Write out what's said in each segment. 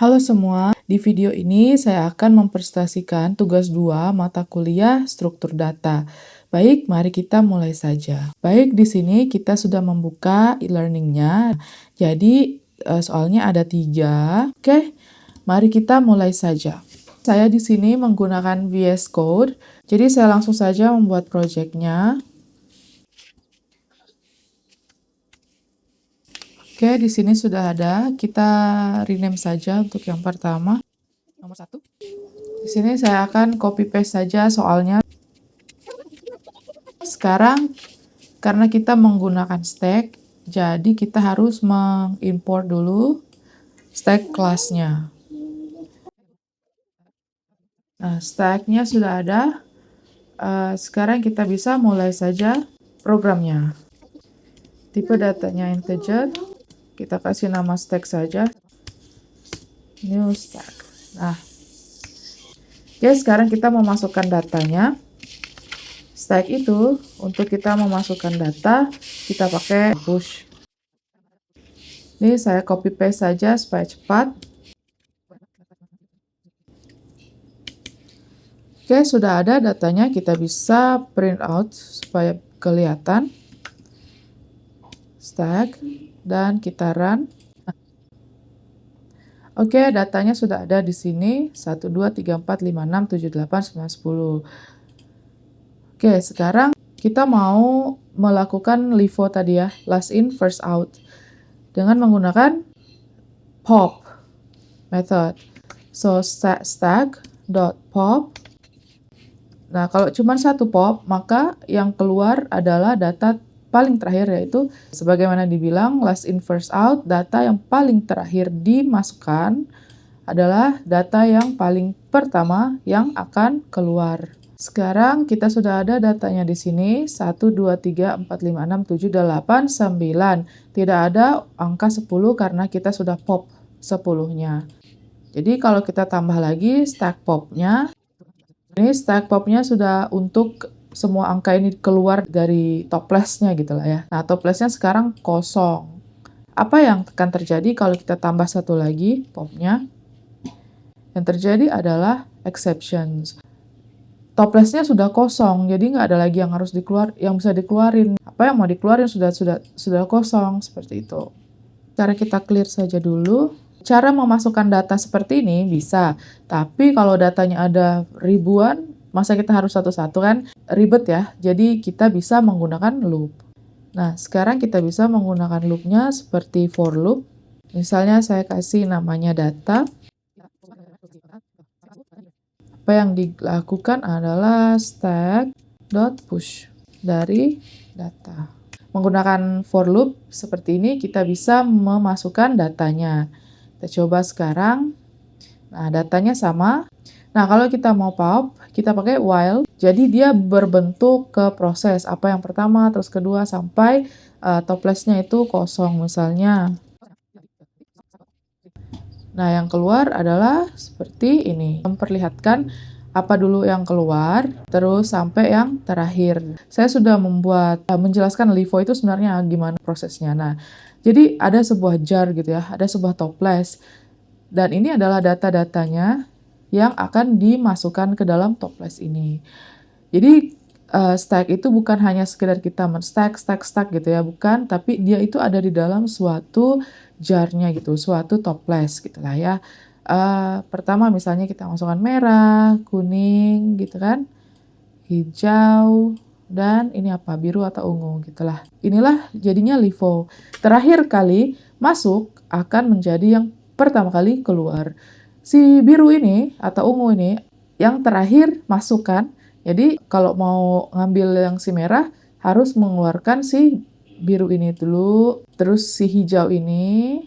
Halo semua, di video ini saya akan mempresentasikan tugas 2 mata kuliah struktur data. Baik, mari kita mulai saja. Baik, di sini kita sudah membuka e-learning-nya. Jadi, soalnya ada 3. Oke, mari kita mulai saja. Saya di sini menggunakan VS Code, jadi saya langsung saja membuat project-nya. Oke, di sini sudah ada. Kita rename saja untuk yang pertama. Nomor 1. Di sini saya akan copy paste saja soalnya. Sekarang karena kita menggunakan stack, jadi kita harus mengimport dulu stack kelasnya. Nah, stacknya sudah ada. Sekarang kita bisa mulai saja programnya. Tipe datanya integer. Kita kasih nama stack saja. New stack. Nah, oke, sekarang kita memasukkan datanya. Stack itu, untuk kita memasukkan data, kita pakai push. Ini saya copy paste saja supaya cepat. Oke, sudah ada datanya, kita bisa print out supaya kelihatan. Stack, dan kita run. Oke, datanya sudah ada di sini. 1, 2, 3, 4, 5, 6, 7, 8, 9, 10. Oke, sekarang kita mau melakukan LIFO tadi ya, last in, first out. Dengan menggunakan pop method. So, stack.pop. Nah, kalau cuma satu pop, maka yang keluar adalah data paling terakhir, yaitu sebagaimana dibilang last in first out, data yang paling terakhir dimasukkan adalah data yang paling pertama yang akan keluar. Sekarang kita sudah ada datanya di sini, 1, 2, 3, 4, 5, 6, 7, 8, 9. Tidak ada angka 10 karena kita sudah pop 10-nya. Jadi kalau kita tambah lagi stack popnya, ini stack popnya sudah untuk semua angka ini keluar dari topless-nya gitu lah ya. Nah, topless-nya sekarang kosong. Apa yang akan terjadi kalau kita tambah satu lagi popnya? Yang terjadi adalah exceptions. Topless-nya sudah kosong, jadi nggak ada lagi yang harus yang bisa dikeluarin. Apa yang mau dikeluarin sudah kosong, seperti itu. Cara kita clear saja dulu. Cara memasukkan data seperti ini bisa, tapi kalau datanya ada ribuan, masa kita harus satu-satu kan? Ribet ya, jadi kita bisa menggunakan loop. Nah, sekarang kita bisa menggunakan loop-nya seperti for loop. Misalnya saya kasih namanya data. Apa yang dilakukan adalah stack.push dari data. Menggunakan for loop seperti ini, kita bisa memasukkan datanya. Kita coba sekarang. Nah, datanya sama. Nah, kalau kita mau pop, kita pakai while. Jadi dia berbentuk ke proses. Apa yang pertama, terus kedua, sampai topless-nya itu kosong misalnya. Nah, yang keluar adalah seperti ini. Memperlihatkan apa dulu yang keluar, terus sampai yang terakhir. Saya sudah menjelaskan LIFO itu sebenarnya gimana prosesnya. Nah, jadi ada sebuah jar gitu ya, ada sebuah toples. Dan ini adalah data-datanya yang akan dimasukkan ke dalam toples ini. Jadi stack itu bukan hanya sekedar kita stack gitu ya, bukan, tapi dia itu ada di dalam suatu jar-nya gitu, suatu toples gitu lah ya. Pertama misalnya kita masukkan merah, kuning gitu kan, hijau, dan ini apa, biru atau ungu gitulah. Inilah jadinya LIFO. Terakhir kali masuk akan menjadi yang pertama kali keluar. Si biru ini atau ungu ini yang terakhir masukkan. Jadi kalau mau ngambil yang si merah harus mengeluarkan si biru ini dulu, terus si hijau ini,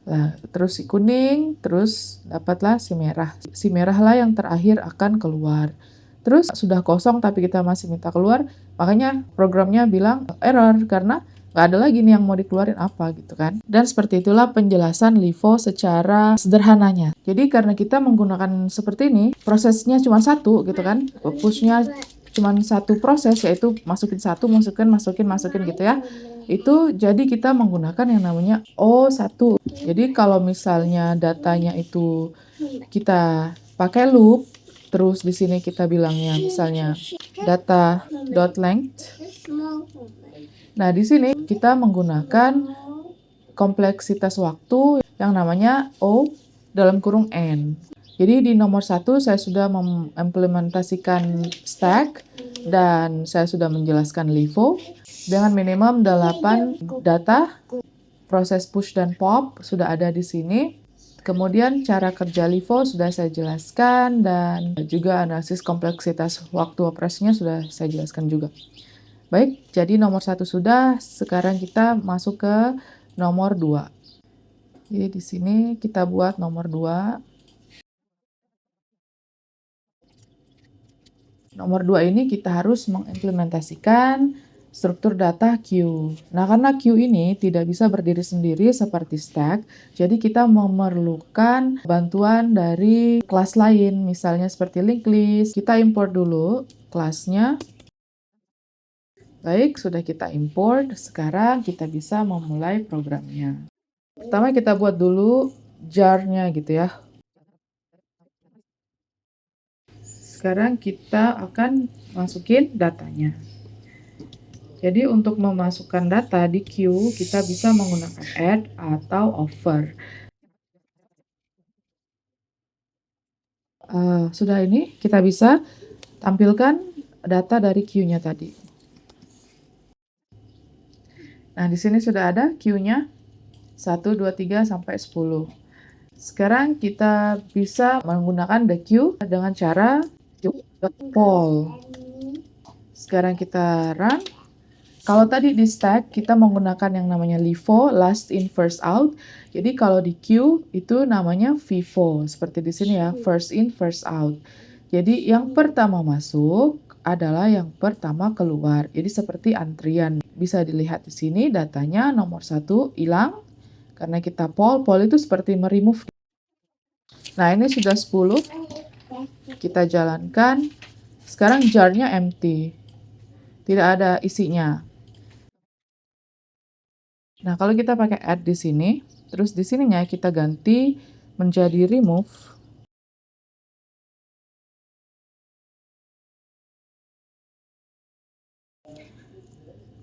nah, terus si kuning, terus dapatlah si merah. Si merah lah yang terakhir akan keluar. Terus sudah kosong tapi kita masih minta keluar, makanya programnya bilang error karena nggak ada lagi nih yang mau dikeluarin apa gitu kan. Dan seperti itulah penjelasan LIFO secara sederhananya. Jadi karena kita menggunakan seperti ini, prosesnya cuma satu gitu kan, pushnya cuman satu proses, yaitu masukin satu, masukin gitu ya. Itu jadi kita menggunakan yang namanya O1. Jadi kalau misalnya datanya itu kita pakai loop, terus di sini kita bilangnya misalnya data.length. Nah, di sini kita menggunakan kompleksitas waktu yang namanya O dalam kurung N. Jadi di nomor 1 saya sudah mengimplementasikan stack dan saya sudah menjelaskan LIFO dengan minimum 8 data. Proses push dan pop sudah ada di sini. Kemudian cara kerja LIFO sudah saya jelaskan dan juga analisis kompleksitas waktu operasinya sudah saya jelaskan juga. Baik, jadi nomor 1 sudah, sekarang kita masuk ke nomor 2. Jadi di sini kita buat nomor 2. Nomor 2 ini kita harus mengimplementasikan struktur data queue. Nah, karena queue ini tidak bisa berdiri sendiri seperti stack, jadi kita memerlukan bantuan dari kelas lain, misalnya seperti linked list. Kita import dulu kelasnya. Baik, sudah kita import. Sekarang kita bisa memulai programnya. Pertama kita buat dulu jar-nya gitu ya. Sekarang kita akan masukin datanya. Jadi untuk memasukkan data di queue, kita bisa menggunakan add atau offer. Sudah ini, kita bisa tampilkan data dari queue-nya tadi. Nah, di sini sudah ada queue-nya 1, 2, 3, sampai 10. Sekarang kita bisa menggunakan the queue dengan cara poll. Sekarang kita run. Kalau tadi di stack, kita menggunakan yang namanya LIFO, last in, first out. Jadi kalau di queue, itu namanya FIFO. Seperti di sini ya, first in, first out. Jadi yang pertama masuk adalah yang pertama keluar. Jadi seperti antrian. Bisa dilihat di sini datanya nomor 1 hilang. Karena kita poll itu seperti meremove. Nah, ini sudah 10. Kita jalankan. Sekarang jar-nya empty. Tidak ada isinya. Nah, kalau kita pakai add di sini, terus di sininya kita ganti menjadi remove.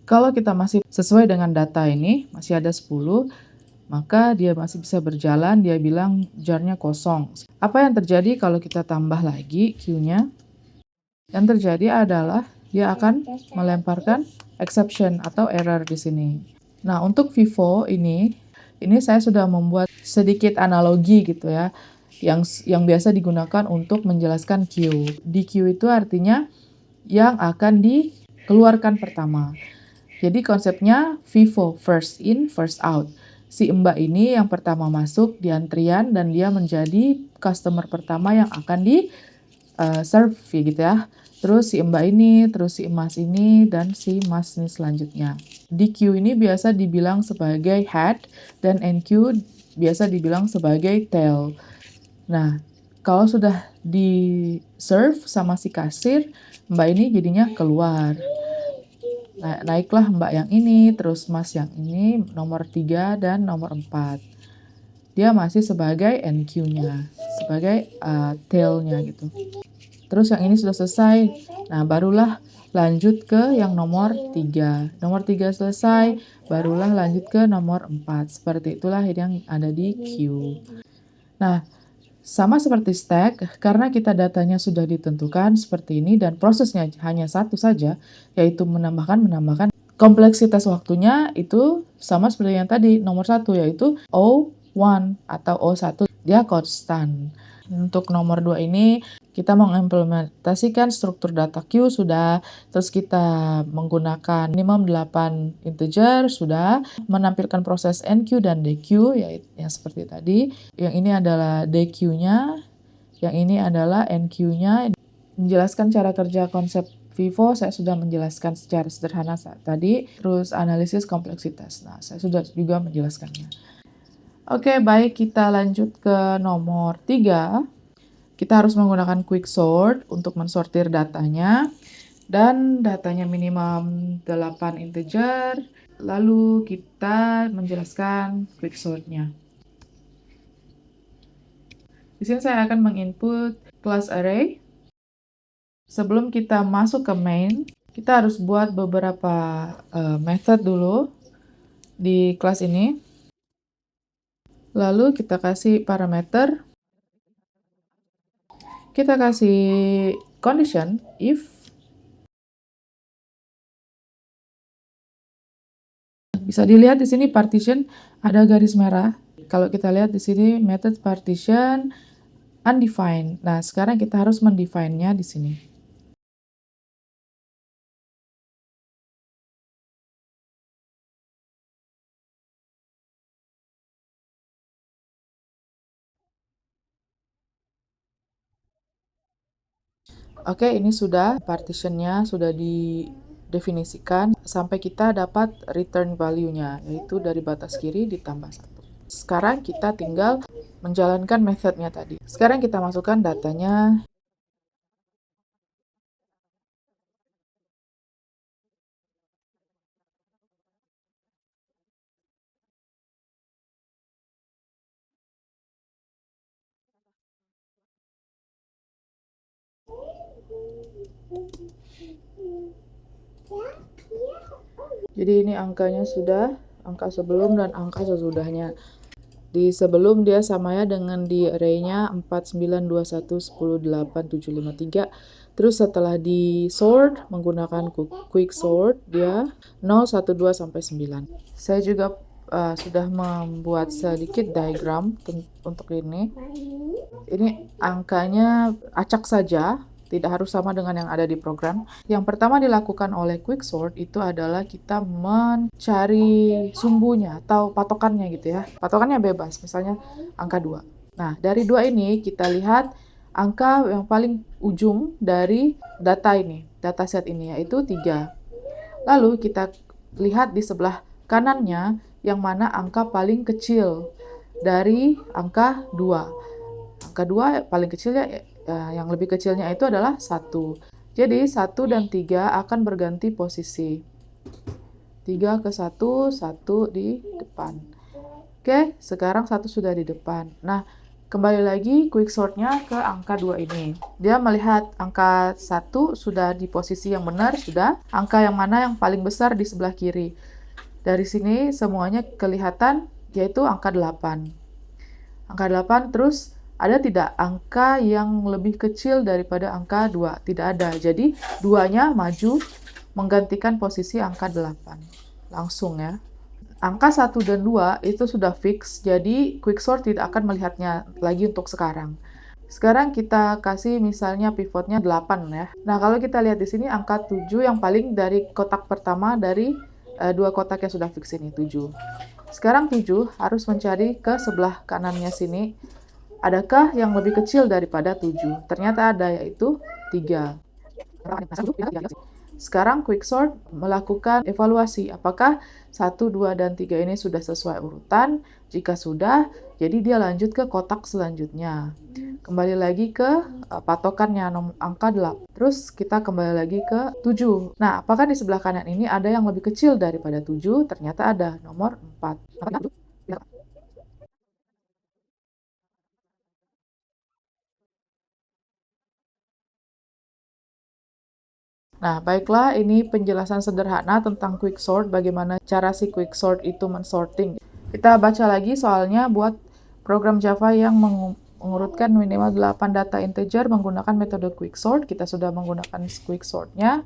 Kalau kita masih sesuai dengan data ini, masih ada 10, maka dia masih bisa berjalan, dia bilang jar-nya kosong. Apa yang terjadi kalau kita tambah lagi queue-nya? Yang terjadi adalah dia akan melemparkan exception atau error di sini. Nah, untuk FIFO ini saya sudah membuat sedikit analogi gitu ya, yang biasa digunakan untuk menjelaskan queue. Di queue itu artinya yang akan dikeluarkan pertama. Jadi konsepnya FIFO, first in, first out. Si Mbak ini yang pertama masuk di antrian dan dia menjadi customer pertama yang akan di serve gitu ya. Terus si Mbak ini, terus si Mas ini, dan si Mas ini selanjutnya. Di queue ini biasa dibilang sebagai head, dan NQ biasa dibilang sebagai tail. Nah, kalau sudah di serve sama si kasir, Mbak ini jadinya keluar. Nah, naiklah Mbak yang ini, terus Mas yang ini, nomor 3 dan nomor 4. Dia masih sebagai NQ-nya, sebagai tail-nya gitu. Terus yang ini sudah selesai. Nah, barulah lanjut ke yang nomor 3. Nomor 3 selesai, barulah lanjut ke nomor 4. Seperti itulah yang ada di queue. Nah, sama seperti stack, karena kita datanya sudah ditentukan seperti ini dan prosesnya hanya satu saja, yaitu menambahkan. Kompleksitas waktunya itu sama seperti yang tadi, nomor 1, yaitu O1 atau O1. Dia konstan. Untuk nomor 2 ini, kita mengimplementasikan struktur data queue sudah, terus kita menggunakan minimum 8 integer sudah, menampilkan proses NQ dan DQ, yaitu yang seperti tadi. Yang ini adalah DQ-nya, yang ini adalah NQ-nya. Menjelaskan cara kerja konsep FIFO, saya sudah menjelaskan secara sederhana saat tadi, terus analisis kompleksitas. Nah, saya sudah juga menjelaskannya. Oke, baik, kita lanjut ke nomor 3. Kita harus menggunakan quick sort untuk mensortir datanya. dan datanya minimum 8 integer, lalu kita menjelaskan quicksort-nya. Di sini saya akan menginput class array. Sebelum kita masuk ke main, kita harus buat beberapa method dulu di kelas ini. Lalu kita kasih parameter. Kita kasih condition if. Bisa dilihat di sini partition ada garis merah. Kalau kita lihat di sini method partition undefined. Nah, sekarang kita harus mendefine-nya di sini. Oke, ini sudah partitionnya sudah didefinisikan sampai kita dapat return value-nya, yaitu dari batas kiri ditambah 1. Sekarang kita tinggal menjalankan methodnya tadi. Sekarang kita masukkan datanya. Jadi ini angkanya sudah, angka sebelum dan angka sesudahnya. Di sebelum dia samanya dengan di array-nya 4, 9, 2, 1, 10, 8, 7, 5, 3. Terus setelah di sort menggunakan quick sort, dia 0, 1, 2, sampai 9. Saya juga sudah membuat sedikit diagram untuk ini. Ini angkanya acak saja, tidak harus sama dengan yang ada di program. Yang pertama dilakukan oleh quicksort itu adalah kita mencari sumbunya atau patokannya gitu ya. Patokannya bebas, misalnya angka 2. Nah, dari 2 ini kita lihat angka yang paling ujung dari data ini, dataset ini, yaitu 3. Lalu kita lihat di sebelah kanannya yang mana angka paling kecil dari angka 2. Angka 2 paling kecilnya, yang lebih kecilnya itu adalah 1. Jadi 1 dan 3 akan berganti posisi. 3 ke 1, 1 di depan. Oke, sekarang 1 sudah di depan. Nah, kembali lagi quicksort-nya ke angka 2 ini. Dia melihat angka 1 sudah di posisi yang benar, sudah. Angka yang mana yang paling besar di sebelah kiri. Dari sini semuanya kelihatan, yaitu angka 8. Angka 8, terus ada tidak angka yang lebih kecil daripada angka 2? Tidak ada. Jadi, 2-nya maju menggantikan posisi angka 8. Langsung ya. Angka 1 dan 2 itu sudah fix, jadi quicksort tidak akan melihatnya lagi untuk sekarang. Sekarang kita kasih misalnya pivotnya 8 ya. Nah, kalau kita lihat di sini angka 7 yang paling dari kotak pertama dari dua kotak yang sudah fix ini, 7. Sekarang 7 harus mencari ke sebelah kanannya sini. Adakah yang lebih kecil daripada 7? Ternyata ada, yaitu 3. Sekarang quicksort melakukan evaluasi apakah 1, 2, dan 3 ini sudah sesuai urutan. Jika sudah, jadi dia lanjut ke kotak selanjutnya. Kembali lagi ke patokannya angka 8. Terus kita kembali lagi ke 7. Nah, apakah di sebelah kanan ini ada yang lebih kecil daripada 7? Ternyata ada, nomor 4. Nah, baiklah, ini penjelasan sederhana tentang quicksort, bagaimana cara si quicksort itu mensorting. Kita baca lagi soalnya buat program Java yang mengurutkan minimal 8 data integer menggunakan metode quicksort. Kita sudah menggunakan quicksort-nya.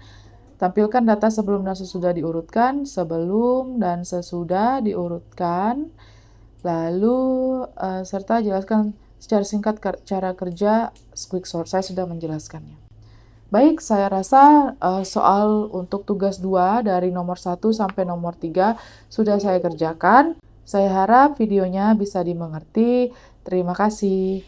Tampilkan data sebelum dan sesudah diurutkan, sebelum dan sesudah diurutkan. Lalu, serta jelaskan secara singkat cara kerja quicksort. Saya sudah menjelaskannya. Baik, saya rasa soal untuk tugas 2 dari nomor 1 sampai nomor 3 sudah saya kerjakan. Saya harap videonya bisa dimengerti. Terima kasih.